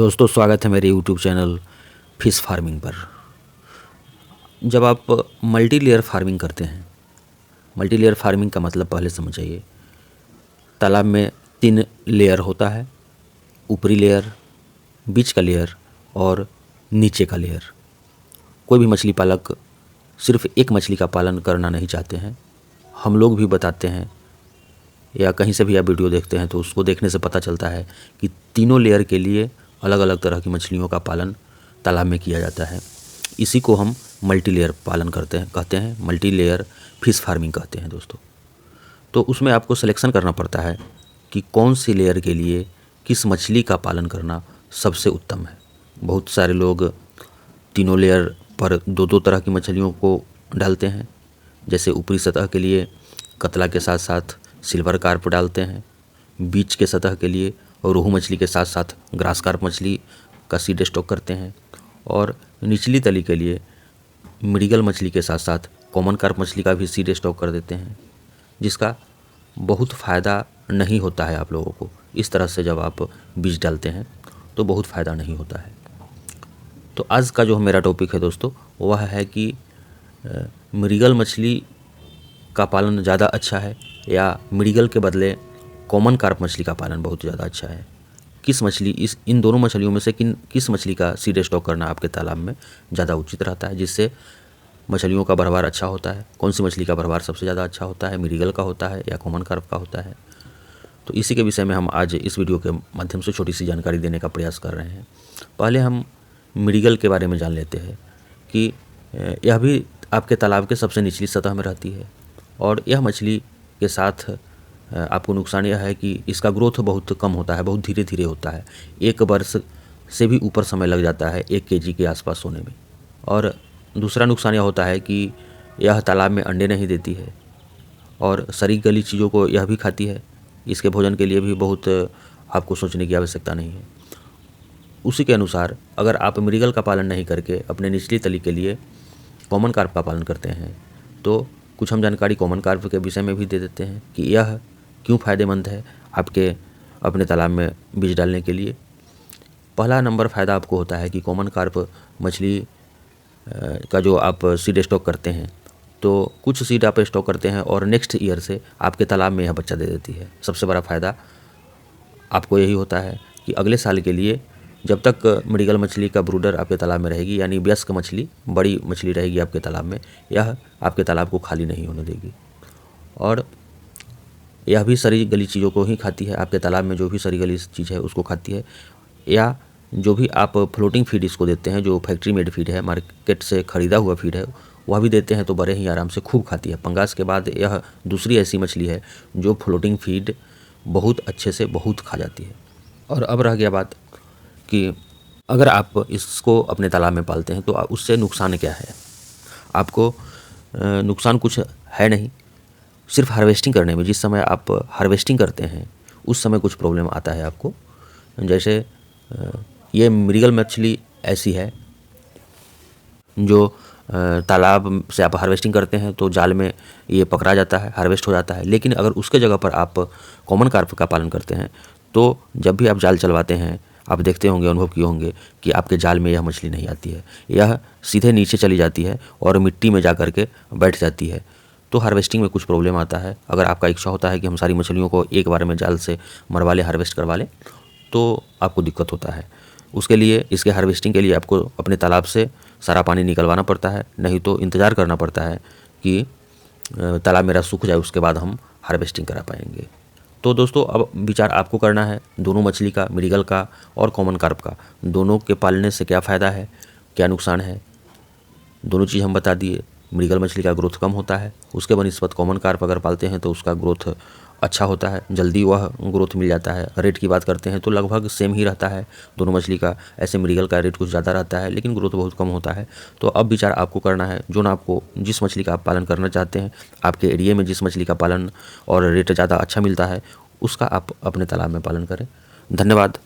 दोस्तों, स्वागत है मेरे यूट्यूब चैनल फिश फार्मिंग पर। जब आप मल्टी लेयर फार्मिंग करते हैं, मल्टी लेयर फार्मिंग का मतलब पहले समझिए। तालाब में 3 लेयर होता है, ऊपरी लेयर, बीच का लेयर और नीचे का लेयर। कोई भी मछली पालक सिर्फ एक मछली का पालन करना नहीं चाहते हैं। हम लोग भी बताते हैं या कहीं से भी आप वीडियो देखते हैं तो उसको देखने से पता चलता है कि तीनों लेयर के लिए अलग अलग तरह की मछलियों का पालन तालाब में किया जाता है। इसी को हम मल्टी लेयर पालन कहते हैं मल्टी लेयर फिश फार्मिंग कहते हैं दोस्तों। तो उसमें आपको सिलेक्शन करना पड़ता है कि कौन सी लेयर के लिए किस मछली का पालन करना सबसे उत्तम है। बहुत सारे लोग तीनों लेयर पर दो दो तरह की मछलियों को डालते हैं। जैसे ऊपरी सतह के लिए कतला के साथ साथ सिल्वर कार्प डालते हैं, बीच के सतह के लिए और रोहू मछली के साथ साथ ग्रास कार्प मछली का सीड स्टॉक करते हैं, और निचली तली के लिए मृगल मछली के साथ साथ कॉमन कार्प मछली का भी सीड स्टॉक कर देते हैं, जिसका बहुत फ़ायदा नहीं होता है आप लोगों को। इस तरह से जब आप बीज डालते हैं तो बहुत फ़ायदा नहीं होता है। तो आज का जो मेरा टॉपिक है दोस्तों, वह है कि मृगल मछली का पालन ज़्यादा अच्छा है या मृगल के बदले कॉमन कार्प मछली का पालन बहुत ज़्यादा अच्छा है। किस मछली इन दोनों मछलियों में से किस मछली का सीड स्टॉक करना आपके तालाब में ज़्यादा उचित रहता है, जिससे मछलियों का भरवार अच्छा होता है। कौन सी मछली का भरवार सबसे ज़्यादा अच्छा होता है, मृगल का होता है या कॉमन कार्प का होता है। तो इसी के विषय में हम आज इस वीडियो के माध्यम से छोटी सी जानकारी देने का प्रयास कर रहे हैं। पहले हम मृगल के बारे में जान लेते हैं कि यह भी आपके तालाब के सबसे निचली सतह में रहती है, और यह मछली के साथ आपको नुकसान यह है कि इसका ग्रोथ बहुत कम होता है, बहुत धीरे धीरे होता है। 1 वर्ष से भी ऊपर समय लग जाता है 1 केजी के आसपास होने में। और दूसरा नुकसान यह होता है कि यह तालाब में अंडे नहीं देती है और सड़ी गली चीज़ों को यह भी खाती है। इसके भोजन के लिए भी बहुत आपको सोचने की आवश्यकता नहीं है। उसी के अनुसार अगर आप मृगल का पालन नहीं करके अपने निचली तली के लिए कॉमन कार्प का पालन करते हैं, तो कुछ हम जानकारी कॉमन कार्प के विषय में भी दे देते हैं कि यह क्यों फ़ायदेमंद है आपके अपने तालाब में बीज डालने के लिए। पहला नंबर फ़ायदा आपको होता है कि कॉमन कार्प मछली का जो आप सीड स्टॉक करते हैं, तो कुछ सीड आप स्टॉक करते हैं और नेक्स्ट ईयर से आपके तालाब में यह बच्चा दे देती है। सबसे बड़ा फ़ायदा आपको यही होता है कि अगले साल के लिए जब तक मृगल मछली का ब्रूडर आपके तालाब में रहेगी, यानी वयस्क मछली, बड़ी मछली रहेगी आपके तालाब में, यह आपके तालाब को खाली नहीं होने देगी। और यह भी सड़ी गली चीज़ों को ही खाती है। आपके तालाब में जो भी सड़ी गली चीज़ है उसको खाती है, या जो भी आप फ्लोटिंग फीड इसको देते हैं, जो फैक्ट्री मेड फीड है, मार्केट से ख़रीदा हुआ फीड है, वह भी देते हैं तो बड़े ही आराम से खूब खाती है। पंगास के बाद यह दूसरी ऐसी मछली है जो फ्लोटिंग फीड बहुत अच्छे से बहुत खा जाती है। और अब रह गया बात कि अगर आप इसको अपने तालाब में पालते हैं तो उससे नुकसान क्या है। आपको नुकसान कुछ है नहीं, सिर्फ हार्वेस्टिंग करने में, जिस समय आप हार्वेस्टिंग करते हैं उस समय कुछ प्रॉब्लम आता है आपको। जैसे ये मृगल मछली ऐसी है जो तालाब से आप हार्वेस्टिंग करते हैं तो जाल में ये पकड़ा जाता है, हार्वेस्ट हो जाता है। लेकिन अगर उसके जगह पर आप कॉमन कार्प का पालन करते हैं तो जब भी आप जाल चलवाते हैं, आप देखते होंगे, अनुभव किए होंगे कि आपके जाल में यह मछली नहीं आती है, यह सीधे नीचे चली जाती है और मिट्टी में जा कर के बैठ जाती है। तो हार्वेस्टिंग में कुछ प्रॉब्लम आता है। अगर आपका इच्छा होता है कि हम सारी मछलियों को एक बार में जाल से मरवा लें, हार्वेस्ट करवा लें, तो आपको दिक्कत होता है। उसके लिए, इसके हार्वेस्टिंग के लिए आपको अपने तालाब से सारा पानी निकलवाना पड़ता है, नहीं तो इंतज़ार करना पड़ता है कि तालाब मेरा सूख जाए, उसके बाद हम हार्वेस्टिंग करा पाएंगे। तो दोस्तों, अब विचार आपको करना है दोनों मछली का, मृगल का और कॉमन कार्प का, दोनों के पालने से क्या फ़ायदा है, क्या नुकसान है। दोनों चीज़ हम बता दिए। मृगल मछली का ग्रोथ कम होता है, उसके बनिस्बत कॉमन कार्प अगर पालते हैं तो उसका ग्रोथ अच्छा होता है, जल्दी वह ग्रोथ मिल जाता है। रेट की बात करते हैं तो लगभग सेम ही रहता है दोनों मछली का। ऐसे मृगल का रेट कुछ ज़्यादा रहता है लेकिन ग्रोथ बहुत कम होता है। तो अब विचार आपको करना है, जो ना आपको जिस मछली का आप पालन करना चाहते हैं, आपके एरिया में जिस मछली का पालन और रेट ज़्यादा अच्छा मिलता है, उसका आप अपने तालाब में पालन करें। धन्यवाद।